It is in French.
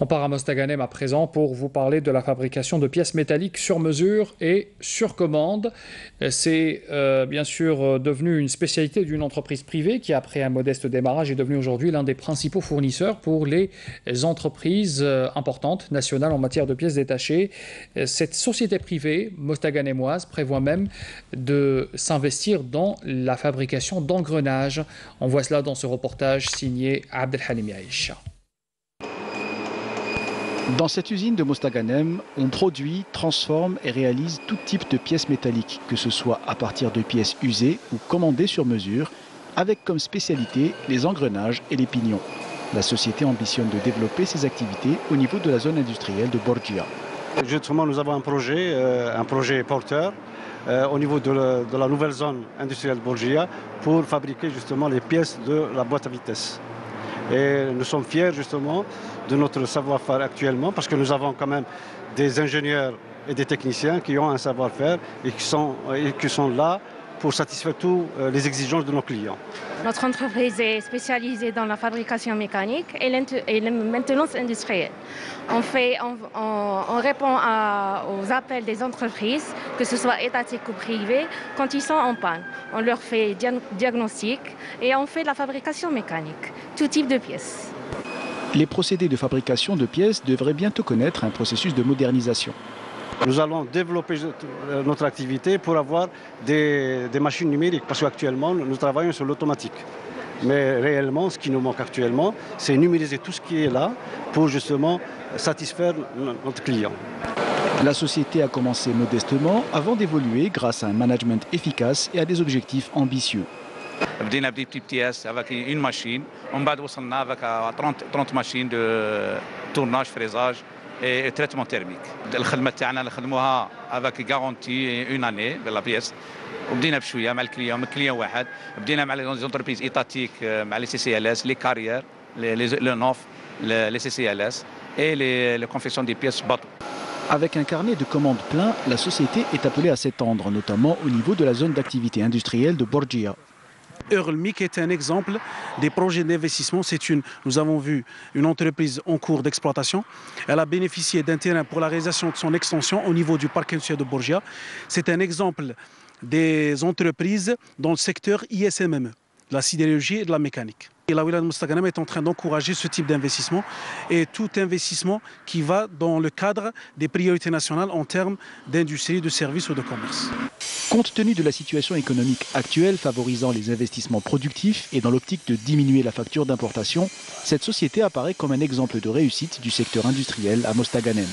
On part à Mostaganem à présent pour vous parler de la fabrication de pièces métalliques sur mesure et sur commande. C'est bien sûr devenu une spécialité d'une entreprise privée qui, après un modeste démarrage, est devenu aujourd'hui l'un des principaux fournisseurs pour les entreprises importantes nationales en matière de pièces détachées. Cette société privée mostaganemoise prévoit même de s'investir dans la fabrication d'engrenages. On voit cela dans ce reportage signé Abdelhalim Yaïcha. Dans cette usine de Mostaganem, on produit, transforme et réalise tout type de pièces métalliques, que ce soit à partir de pièces usées ou commandées sur mesure, avec comme spécialité les engrenages et les pignons. La société ambitionne de développer ses activités au niveau de la zone industrielle de Borgia. Justement, nous avons un projet porteur au niveau de la nouvelle zone industrielle de Borgia pour fabriquer justement les pièces de la boîte à vitesse. Et nous sommes fiers justement de notre savoir-faire actuellement parce que nous avons quand même des ingénieurs et des techniciens qui ont un savoir-faire et qui sont là pour satisfaire toutes les exigences de nos clients. Notre entreprise est spécialisée dans la fabrication mécanique et la maintenance industrielle. On répond aux appels des entreprises, que ce soit étatiques ou privées, quand ils sont en panne. On leur fait diagnostic et on fait la fabrication mécanique, tout type de pièces. Les procédés de fabrication de pièces devraient bientôt connaître un processus de modernisation. Nous allons développer notre activité pour avoir des machines numériques parce qu'actuellement nous travaillons sur l'automatique. Mais réellement, ce qui nous manque actuellement, c'est numériser tout ce qui est là pour justement satisfaire notre client. La société a commencé modestement avant d'évoluer grâce à un management efficace et à des objectifs ambitieux. بدينا بتيب تي اس avec une machine ومن بعد وصلنا avec 30 machines de tournage, fraisage et traitement thermique. الخدمه تاعنا نخدموها avec garantie une année de la pièce. وبدينا بشويه مع الكليون واحد بدينا مع لي زونتربريز ايتاتيك مع لي سي سي ال اس لي كارير لي نوف لي سي سي ال اس et les confections des pièces bateau. Avec un carnet de commandes plein, la société est appelée à s'étendre, notamment au niveau de la zone d'activité industrielle de Borgia. Eurlmic est un exemple des projets d'investissement. Nous avons vu une entreprise en cours d'exploitation. Elle a bénéficié d'un terrain pour la réalisation de son extension au niveau du parc industriel de Borgia. C'est un exemple des entreprises dans le secteur ISMME, de la sidérurgie et de la mécanique. Et la Wilaya de Mostaganem est en train d'encourager ce type d'investissement et tout investissement qui va dans le cadre des priorités nationales en termes d'industrie, de services ou de commerce. Compte tenu de la situation économique actuelle favorisant les investissements productifs et dans l'optique de diminuer la facture d'importation, cette société apparaît comme un exemple de réussite du secteur industriel à Mostaganem.